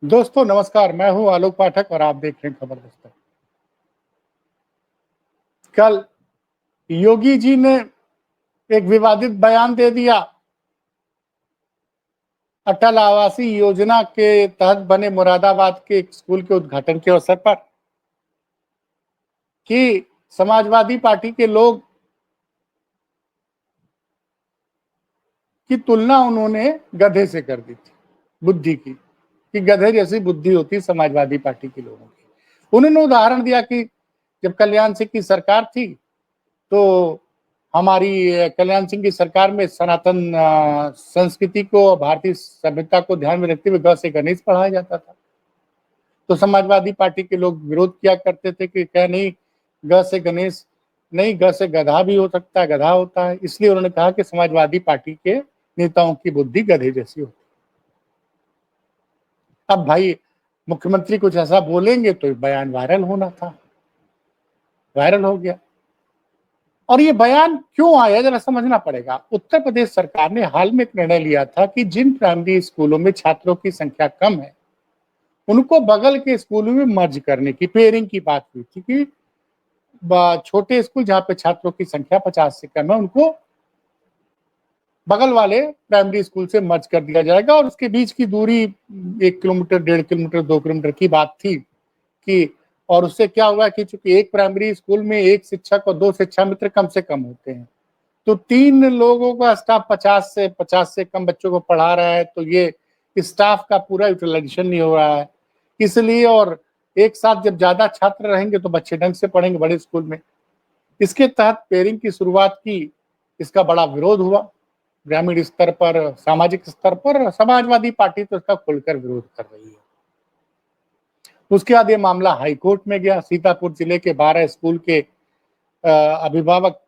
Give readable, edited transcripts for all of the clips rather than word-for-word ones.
दोस्तों नमस्कार, मैं हूं आलोक पाठक और आप देख रहे हैं खबर दस्तक। कल योगी जी ने एक विवादित बयान दे दिया। अटल आवासीय योजना के तहत बने मुरादाबाद के एक स्कूल के उद्घाटन के अवसर पर कि समाजवादी पार्टी के लोग की तुलना उन्होंने गधे से कर दी थी, बुद्धि की, कि गधे जैसी बुद्धि होती समाजवादी पार्टी के लोगों की। उन्होंने उदाहरण दिया कि जब कल्याण सिंह की सरकार थी तो हमारी कल्याण सिंह की सरकार में सनातन संस्कृति को, भारतीय सभ्यता को ध्यान में रखते हुए ग से गणेश पढ़ाया जाता था। तो समाजवादी पार्टी के लोग विरोध किया करते थे कि क्या नहीं, ग से गणेश नहीं, ग से गधा भी हो सकता है, गधा होता है। इसलिए उन्होंने कहा कि समाजवादी पार्टी के नेताओं की बुद्धि गधे जैसी होती। अब भाई मुख्यमंत्री कुछ ऐसा बोलेंगे तो बयान वायरल होना था, वायरल हो गया। और ये बयान क्यों आया जरा समझना पड़ेगा। उत्तर प्रदेश सरकार ने हाल में एक निर्णय लिया था कि जिन प्राइमरी स्कूलों में छात्रों की संख्या कम है उनको बगल के स्कूलों में मर्ज करने की, पेयरिंग की बात हुई थी कि छोटे स्कूल जहां पे छात्रों की संख्या 50 से कम है उनको बगल वाले प्राइमरी स्कूल से मर्ज कर दिया जाएगा। और उसके बीच की दूरी 1 किलोमीटर, 1.5 किलोमीटर, 2 किलोमीटर की बात थी कि, और उससे क्या हुआ कि चूंकि एक प्राइमरी स्कूल में एक शिक्षक और 2 शिक्षा मित्र कम से कम होते हैं, तो 3 लोगों का स्टाफ 50 से कम बच्चों को पढ़ा रहा है, तो ये स्टाफ का पूरा यूटिलाइजेशन नहीं हो रहा है। इसलिए, और एक साथ जब ज्यादा छात्र रहेंगे तो बच्चे ढंग से पढ़ेंगे बड़े स्कूल में। इसके तहत पेयरिंग की शुरुआत की। इसका बड़ा विरोध हुआ ग्रामीण स्तर पर, सामाजिक स्तर पर। समाजवादी पार्टी तो इसका खुलकर विरोध कर रही है। उसके बाद ये मामला हाईकोर्ट में गया। सीतापुर जिले के 12 स्कूल के अभिभावक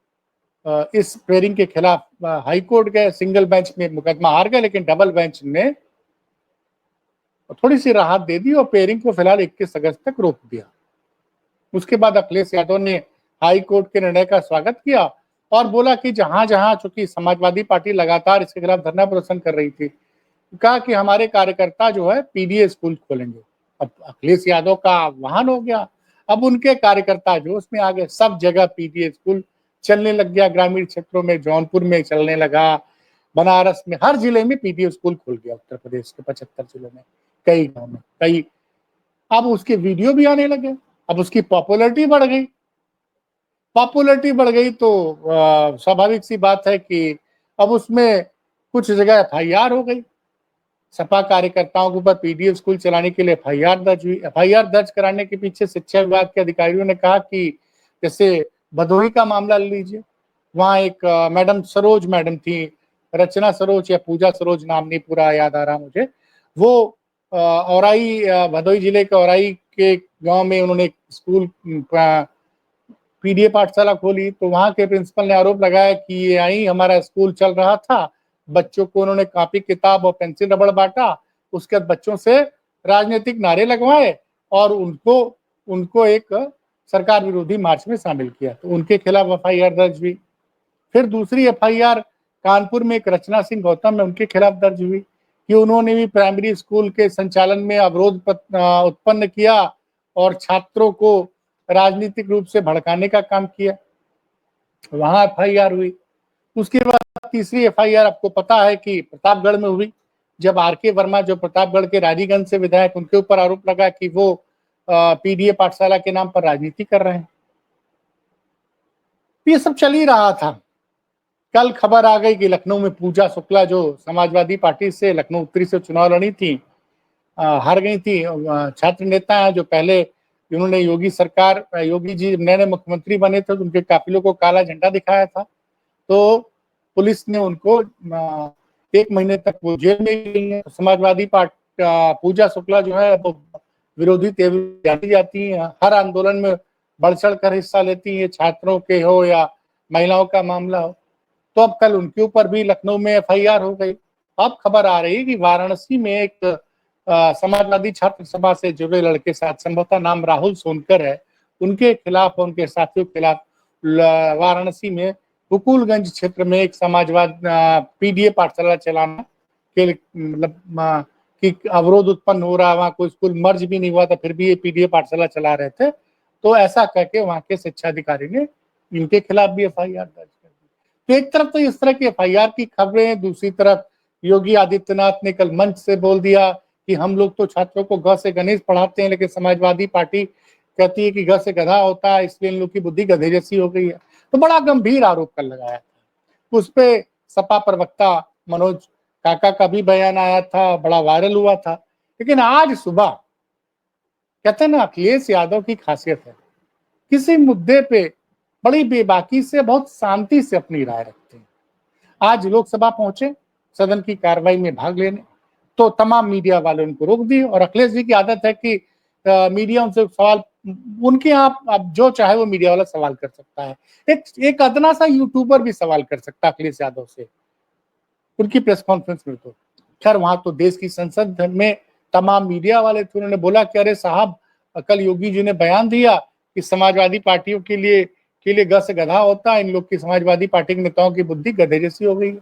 इस पेयरिंग के खिलाफ हाईकोर्ट गए। सिंगल बेंच में मुकदमा हार गए, लेकिन डबल बेंच ने थोड़ी सी राहत दे दी और पेयरिंग को फिलहाल 21 अगस्त तक रोक दिया। उसके बाद अखिलेश यादव ने हाईकोर्ट के निर्णय का स्वागत किया और बोला कि जहां जहां, चूंकि समाजवादी पार्टी लगातार इसके खिलाफ धरना प्रदर्शन कर रही थी, कहा कि हमारे कार्यकर्ता जो है पीडीए स्कूल खोलेंगे। अब अखिलेश यादव का वाहन हो गया, अब उनके कार्यकर्ता जो उसमें आ गए। सब जगह पीडीए स्कूल चलने लग गया। ग्रामीण क्षेत्रों में, जौनपुर में चलने लगा, बनारस में, हर जिले में पीडीए स्कूल खुल गया। उत्तर प्रदेश के 75 जिलों में, कई गाँव में, कई। अब उसके वीडियो भी आने लगे, अब उसकी पॉपुलैरिटी बढ़ गई। पॉपुलैरिटी बढ़ गई तो स्वाभाविक सी बात है कि अब उसमें कुछ जगह एफआईआर हो गई। सपा कार्यकर्ताओं के ऊपर पीडीए स्कूल चलाने के लिए एफआईआर दर्ज हुई। एफआईआर दर्ज कराने के पीछे शिक्षा विभाग के अधिकारियों ने कहा कि जैसे भदोही का मामला ले लीजिए, वहां एक मैडम सरोज मैडम थी, रचना सरोज या पूजा सरोज, नाम नहीं पूरा याद आ रहा मुझे। वो औराई, भदोही जिले के औराई के गांव में उन्होंने एक स्कूल, पीडीए पाठशाला खोली। तो वहां के प्रिंसिपल ने आरोप लगाया कि ये आई, हमारा स्कूल चल रहा था, बच्चों को उन्होंने कॉपी किताब और पेंसिल रबड़ बांटा, उसके बाद बच्चों से राजनीतिक नारे लगवाए और उनको उनको एक सरकार विरोधी मार्च में शामिल किया। तो उनके खिलाफ एफआईआर दर्ज हुई। फिर दूसरी एफआईआर कानपुर में एक रचना सिंह गौतम है, उनके खिलाफ दर्ज हुई कि उन्होंने भी प्राइमरी स्कूल के संचालन में अवरोध उत्पन्न किया और छात्रों को राजनीतिक रूप से भड़काने का काम किया। वहां एफआईआर हुई। उसके बाद तीसरी एफआईआर आपको पता है कि प्रतापगढ़ में हुई, जब आरके वर्मा, जो प्रतापगढ़ के राजीगंज से विधायक, उनके ऊपर आरोप लगा कि वो पीडीए पाठशाला के नाम पर राजनीति कर रहे हैं। ये सब चल ही रहा था। कल खबर आ गई कि लखनऊ में पूजा शुक्ला, जो समाजवादी पार्टी से लखनऊ उत्तरी से चुनाव लड़ी थी, हार गई थी। छात्र नेता है जो पहले उन्होंने योगी जी नए नए मुख्यमंत्री बने थे तो उनके काफिलों को काला झंडा दिखाया था। तो पुलिस ने उनको 1 महीने तक वो जेल में गई है। समाजवादी पार्टी पूजा शुक्ला जो है वो विरोधी जानी जाती है, हर आंदोलन में बढ़ चढ़ कर हिस्सा लेती है, छात्रों के हो या महिलाओं का मामला हो। तो अब कल उनके ऊपर भी लखनऊ में एफआईआर हो गई। अब खबर आ रही है कि वाराणसी में एक समाजवादी छात्र सभा से जुड़े लड़के, साथ संभवतः नाम राहुल सोनकर है, उनके खिलाफ, उनके साथियों के खिलाफ वाराणसी में हुकुलगंज क्षेत्र में एक समाजवाद पीडीए पाठशाला चलाना के मतलब कि अवरोध उत्पन्न हो रहा है, वहां कोई स्कूल मर्ज भी नहीं हुआ था, फिर भी ये पीडीए पाठशाला चला रहे थे। तो ऐसा करके वहां के शिक्षा अधिकारी ने इनके खिलाफ भी एफआईआर दर्ज कर दी। तो एक तरफ तो इस तरह की एफआईआर की खबरें, दूसरी तरफ योगी आदित्यनाथ ने कल मंच से बोल दिया कि हम लोग तो छात्रों को ग से गणेश पढ़ाते हैं, लेकिन समाजवादी पार्टी कहती है कि ग से गधा होता है, इसलिए इन लोग की बुद्धि गधे जैसी हो गई है। तो बड़ा गंभीर आरोप कर लगाया। उस पे सपा प्रवक्ता मनोज काका का भी बयान आया था, बड़ा वायरल हुआ था। लेकिन आज सुबह कहते हैं ना, अखिलेश यादव की खासियत है, किसी मुद्दे पे बड़ी बेबाकी से, बहुत शांति से अपनी राय रखते हैं। आज लोकसभा पहुंचे सदन की कार्रवाई में भाग लेने, तो तमाम मीडिया वाले उनको रोक दिए। और अखिलेश जी की आदत है कि मीडिया उनसे सवाल, उनके यहाँ अब जो चाहे वो मीडिया वाला सवाल कर सकता है। एक अदना सा यूट्यूबर भी सवाल कर सकता है अखिलेश यादव से उनकी प्रेस कॉन्फ्रेंस में। तो खैर वहां तो देश की संसद में तमाम मीडिया वाले थे, उन्होंने बोला कि अरे साहब, कल योगी जी ने बयान दिया कि समाजवादी पार्टियों के लिए ग से गधा होता है, इन लोग की समाजवादी पार्टी के नेताओं की बुद्धि गधे जैसी हो गई है।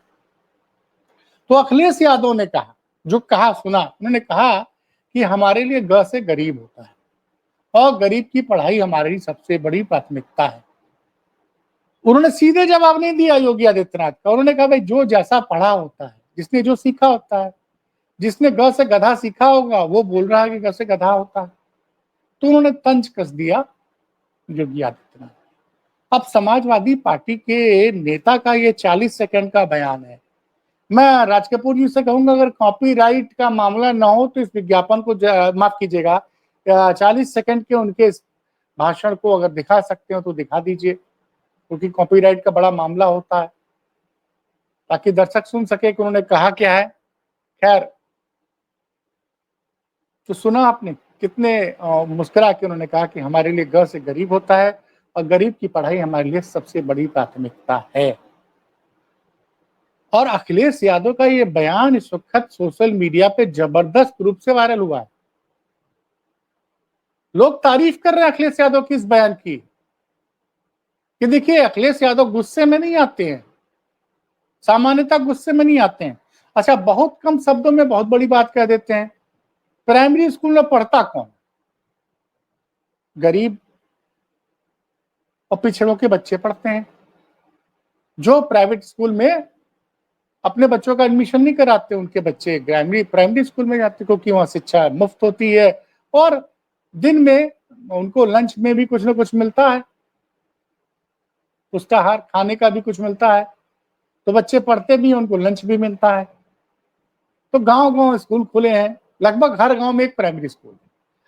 तो अखिलेश यादव ने कहा, जो कहा सुना, उन्होंने कहा कि हमारे लिए ग से गरीब होता है और गरीब की पढ़ाई हमारी सबसे बड़ी प्राथमिकता है। उन्होंने सीधे जवाब नहीं दिया योगी आदित्यनाथ का। उन्होंने कहा भाई, जो जैसा पढ़ा होता है, जिसने जो सीखा होता है, जिसने ग से गधा सीखा होगा वो बोल रहा है कि ग से गधा होता है। तो उन्होंने तंज कस दिया योगी आदित्यनाथ। अब समाजवादी पार्टी के नेता का ये 40 सेकंड का बयान है। मैं राज कपूर जी से कहूंगा, अगर कॉपीराइट का मामला ना हो तो इस विज्ञापन को माफ कीजिएगा, 40 सेकंड के उनके इस भाषण को अगर दिखा सकते हो तो दिखा दीजिए, क्योंकि कॉपीराइट का बड़ा मामला होता है, ताकि दर्शक सुन सके कि उन्होंने कहा क्या है। खैर, तो सुना आपने कितने मुस्कुरा के उन्होंने कहा कि हमारे लिए ग से गरीब होता है और गरीब की पढ़ाई हमारे लिए सबसे बड़ी प्राथमिकता है। और अखिलेश यादव का ये बयान इस वक्त सोशल मीडिया पे जबरदस्त रूप से वायरल हुआ है। लोग तारीफ कर रहे हैं अखिलेश यादव की इस बयान की, कि देखिए अखिलेश यादव गुस्से में नहीं आते हैं, सामान्यतः गुस्से में नहीं आते हैं। अच्छा, बहुत कम शब्दों में बहुत बड़ी बात कह देते हैं। प्राइमरी स्कूल में पढ़ता कौन? गरीब और पिछड़ों के बच्चे पढ़ते हैं, जो प्राइवेट स्कूल में अपने बच्चों का एडमिशन नहीं कराते, उनके बच्चे प्राइमरी स्कूल में जाते, क्योंकि वहां शिक्षा मुफ्त होती है और दिन में उनको लंच में भी कुछ ना कुछ मिलता है, पुष्टाहार खाने का भी कुछ मिलता है, तो बच्चे पढ़ते भी हैं, उनको लंच भी मिलता है। तो गांव गांव स्कूल खुले हैं, लगभग हर गांव में एक प्राइमरी स्कूल है।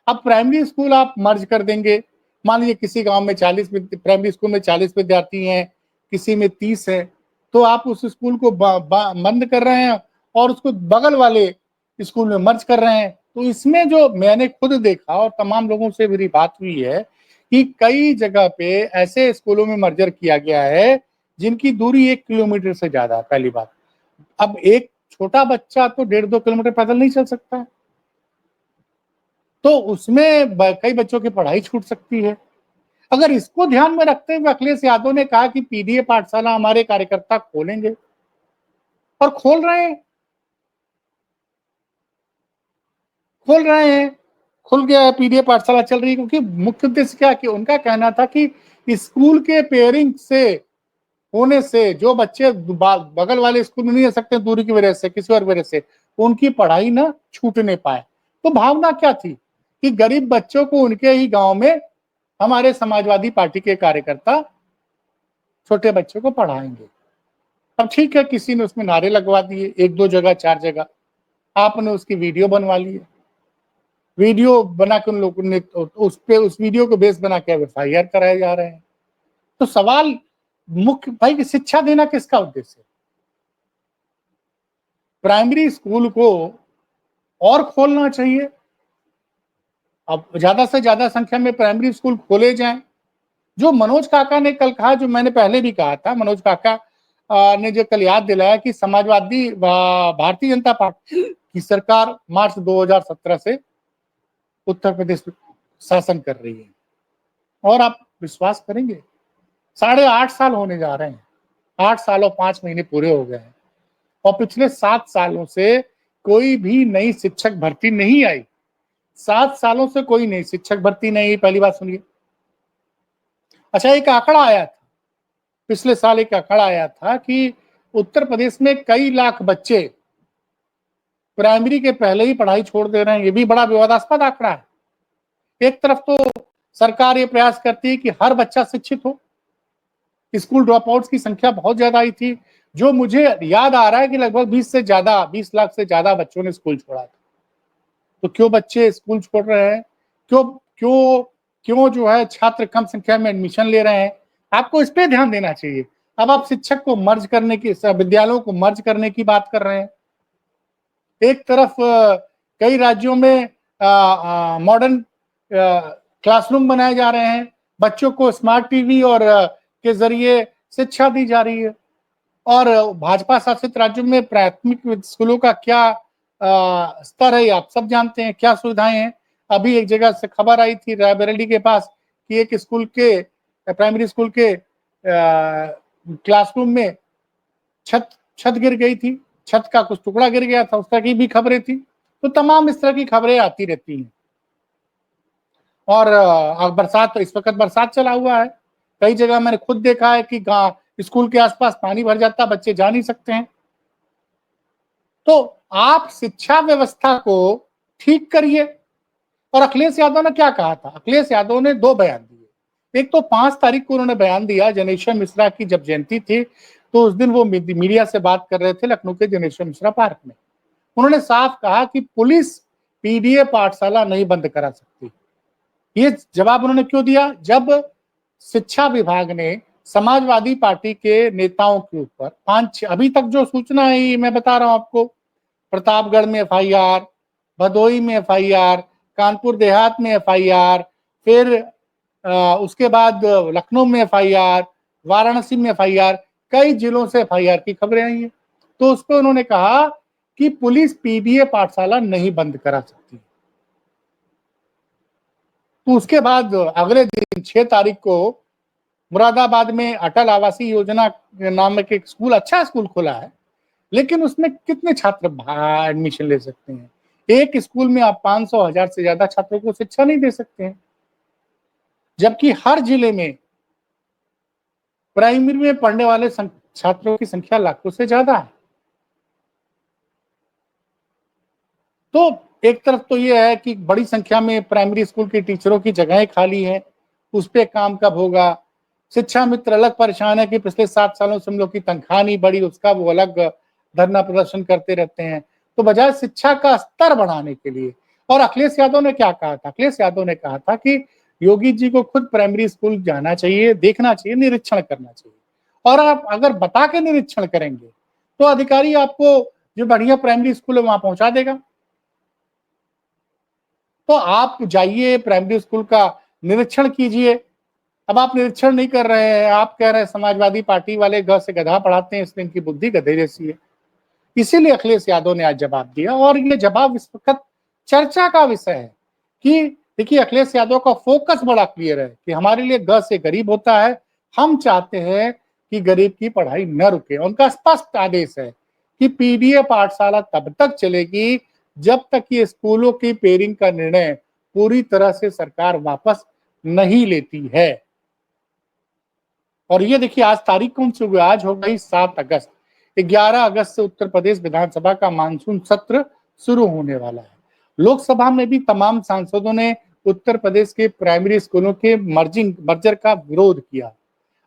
अब प्राइमरी स्कूल आप मर्ज कर देंगे, मान लीजिए किसी गांव में 40 प्राइमरी स्कूल में 40 विद्यार्थी हैं, किसी में 30 है, तो आप उस स्कूल को बंद कर रहे हैं और उसको बगल वाले स्कूल में मर्ज कर रहे हैं। तो इसमें जो मैंने खुद देखा और तमाम लोगों से मेरी बात हुई है कि कई जगह पे ऐसे स्कूलों में मर्जर किया गया है जिनकी दूरी 1 किलोमीटर से ज्यादा है। पहली बात, अब एक छोटा बच्चा तो 1.5-2 किलोमीटर पैदल नहीं चल सकता है, तो उसमें कई बच्चों की पढ़ाई छूट सकती है। अगर इसको ध्यान में रखते हुए अखिलेश यादव ने कहा कि पीडीए पाठशाला हमारे कार्यकर्ता खोलेंगे, और खोल रहे हैं, खुल गया है, पीडीए पाठशाला चल रही है। क्योंकि मुख्य उद्देश्य क्या, कि उनका कहना था कि स्कूल के पेयरिंग से होने से जो बच्चे बगल वाले स्कूल में नहीं रह सकते दूरी की वजह से, किसी और वजह से, उनकी पढ़ाई ना छूटने पाए। तो भावना क्या थी कि गरीब बच्चों को उनके ही गांव में हमारे समाजवादी पार्टी के कार्यकर्ता छोटे बच्चों को पढ़ाएंगे। अब ठीक है, किसी ने उसमें नारे लगवा दिए, 1-2 जगह 4 जगह, आपने उसकी वीडियो बनवा ली है, वीडियो बना के उन लोगों ने उस वीडियो को बेस बना के एफआईआर कराए जा रहे हैं। तो सवाल मुख्य भाई कि शिक्षा देना किसका उद्देश्य है? प्राइमरी स्कूल को और खोलना चाहिए, अब ज्यादा से ज्यादा संख्या में प्राइमरी स्कूल खोले जाएं। जो मनोज काका ने कल कहा, जो मैंने पहले भी कहा था, मनोज काका ने जो कल याद दिलाया कि समाजवादी भारतीय जनता पार्टी की सरकार मार्च 2017 से उत्तर प्रदेश में शासन कर रही है, और आप विश्वास करेंगे 8.5 साल होने जा रहे हैं, 8 साल और 5 महीने पूरे हो गए हैं, और पिछले 7 सालों से कोई भी नई शिक्षक भर्ती नहीं आई। 7 सालों से कोई नई शिक्षक भर्ती नहीं, पहली बात सुनिए। अच्छा, एक आंकड़ा आया था, पिछले साल एक आंकड़ा आया था कि उत्तर प्रदेश में कई लाख बच्चे प्राइमरी के पहले ही पढ़ाई छोड़ दे रहे हैं। ये भी बड़ा विवादास्पद आंकड़ा है। एक तरफ तो सरकार ये प्रयास करती है कि हर बच्चा शिक्षित हो, स्कूल ड्रॉप आउट्स की संख्या बहुत ज्यादा आई थी, जो मुझे याद आ रहा है कि लगभग 20 लाख से ज्यादा बच्चों ने स्कूल छोड़ा था। तो क्यों बच्चे स्कूल छोड़ रहे हैं, क्यों क्यों क्यों जो है छात्र कम संख्या में एडमिशन ले रहे हैं, आपको इस पे ध्यान देना चाहिए। अब आप शिक्षक को मर्ज करने की, विद्यालयों को मर्ज करने की बात कर रहे हैं। एक तरफ कई राज्यों में मॉडर्न क्लासरूम बनाए जा रहे हैं, बच्चों को स्मार्ट टीवी और के जरिए शिक्षा दी जा रही है। और भाजपा शासित राज्यों में प्राथमिक स्कूलों का क्या स्तर है आप सब जानते हैं, क्या सुविधाएं हैं। अभी एक जगह से खबर आई थी रायबरेली के पास कि एक स्कूल के प्राइमरी स्कूल के क्लासरूम में छत गिर गई थी, छत का कुछ टुकड़ा गिर गया था, उस तरह की भी खबरें थी। तो तमाम इस तरह की खबरें आती रहती हैं। और बरसात, तो इस वक्त बरसात चला हुआ है, कई जगह मैंने खुद देखा है कि स्कूल के आसपास पानी भर जाता, बच्चे जा नहीं सकते हैं। तो आप शिक्षा व्यवस्था को ठीक करिए। और अखिलेश यादव ने क्या कहा था, अखिलेश यादव ने 2 बयान दिए। एक तो 5 तारीख को उन्होंने बयान दिया, जनेश्वर मिश्रा की जब जयंती थी, तो उस दिन वो मीडिया से बात कर रहे थे लखनऊ के जनेश्वर मिश्रा पार्क में। उन्होंने साफ कहा कि पुलिस पीडीए पाठशाला नहीं बंद करा सकती। ये जवाब उन्होंने क्यों दिया, जब शिक्षा विभाग ने समाजवादी पार्टी के नेताओं के ऊपर 5-6, अभी तक जो सूचना है मैं बता रहा हूं आपको, प्रतापगढ़ में एफआईआर, भदोई में एफआईआर, कानपुर देहात में एफआईआर, फिर उसके बाद लखनऊ में एफआईआर, वाराणसी में एफआईआर, कई जिलों से एफआईआर की खबरें आई हैं। तो उस पर उन्होंने कहा कि पुलिस पीडीए पाठशाला नहीं बंद करा सकती। तो उसके बाद अगले दिन 6 तारीख को मुरादाबाद में अटल आवासीय योजना नामक एक स्कूल, अच्छा स्कूल खुला है, लेकिन उसमें कितने छात्र एडमिशन ले सकते हैं। एक स्कूल में आप 500-1000 से ज्यादा छात्रों को शिक्षा नहीं दे सकते हैं, जबकि हर जिले में प्राइमरी में पढ़ने वाले छात्रों की संख्या लाखों से ज्यादा है। तो एक तरफ तो यह है कि बड़ी संख्या में प्राइमरी स्कूल के टीचरों की जगहें खाली हैं, उस पर काम कब होगा। शिक्षा मित्र अलग परेशान है कि पिछले 7 सालों से हम लोग की तनख्वाह नहीं बढ़ी, उसका वो अलग धरना प्रदर्शन करते रहते हैं। तो बजाय शिक्षा का स्तर बढ़ाने के लिए, और अखिलेश यादव ने क्या कहा था, अखिलेश यादव ने कहा था कि योगी जी को खुद प्राइमरी स्कूल जाना चाहिए, देखना चाहिए, निरीक्षण करना चाहिए। और आप अगर बता के निरीक्षण करेंगे तो अधिकारी आपको जो बढ़िया प्राइमरी स्कूल है वहां पहुंचा देगा। तो आप जाइए, प्राइमरी स्कूल का निरीक्षण कीजिए। अब आप निरीक्षण नहीं कर रहे हैं, आप कह रहे हैं समाजवादी पार्टी वाले ग से गधा पढ़ाते हैं, इसलिए इनकी बुद्धि गधे जैसी है। इसीलिए अखिलेश यादव ने आज जवाब दिया, और ये जवाब इस वक्त चर्चा का विषय है कि देखिए अखिलेश यादव का फोकस बड़ा क्लियर है कि हमारे लिए ग से गरीब होता है, हम चाहते हैं कि गरीब की पढ़ाई न रुके। उनका स्पष्ट आदेश है कि पीडीए पाठशाला तब तक चलेगी जब तक ये स्कूलों की पेरिंग का निर्णय पूरी तरह से सरकार वापस नहीं लेती है। और ये देखिए आज तारीख कौन सी हुई, आज हो गई 7 अगस्त। 11 अगस्त से उत्तर प्रदेश विधानसभा का मानसून सत्र शुरू होने वाला है। लोकसभा में भी तमाम सांसदों ने उत्तर प्रदेश के प्राइमरी स्कूलों के मर्जर का विरोध किया।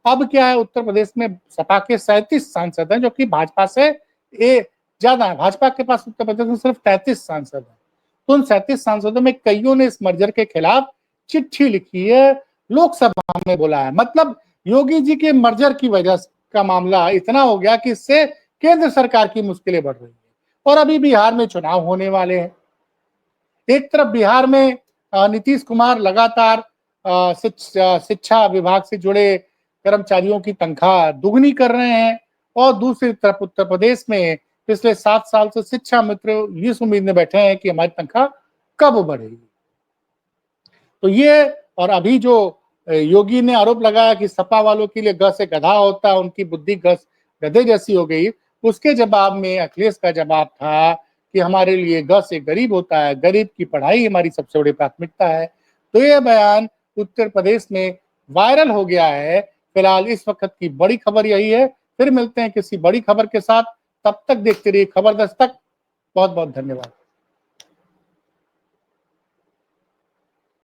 अब क्या है, उत्तर प्रदेश में सपा के 37 सांसद हैं, जो कि भाजपा से ज्यादा है। भाजपा के पास उत्तर प्रदेश में सिर्फ 33 सांसद हैं। तो उन 37 सांसदों में कईयों ने इस मर्जर के खिलाफ चिट्ठी लिखी है, लोकसभा में बोला है। मतलब योगी जी के मर्जर की वजह का मामला इतना हो गया कि इससे केंद्र सरकार की मुश्किलें बढ़ रही है। और अभी बिहार में चुनाव होने वाले हैं। एक तरफ बिहार में नीतीश कुमार लगातार शिक्षा विभाग से जुड़े कर्मचारियों की तनख्वाह दुगनी कर रहे हैं, और दूसरी तरफ उत्तर प्रदेश में पिछले 7 साल से शिक्षा मित्र इस उम्मीद में बैठे हैं कि हमारी तनख्वाह कब बढ़ेगी। तो ये, और अभी जो योगी ने आरोप लगाया कि सपा वालों के लिए ग से गधा होता है, उनकी बुद्धि गधे जैसी हो गई, उसके जवाब में अखिलेश का जवाब था कि हमारे लिए ग से गरीब होता है, गरीब की पढ़ाई हमारी सबसे बड़ी प्राथमिकता है। तो ये बयान उत्तर प्रदेश में वायरल हो गया है। फिलहाल इस वक्त की बड़ी खबर यही है। फिर मिलते हैं किसी बड़ी खबर के साथ, तब तक देखते रहिए खबर दस्तक। बहुत बहुत धन्यवाद।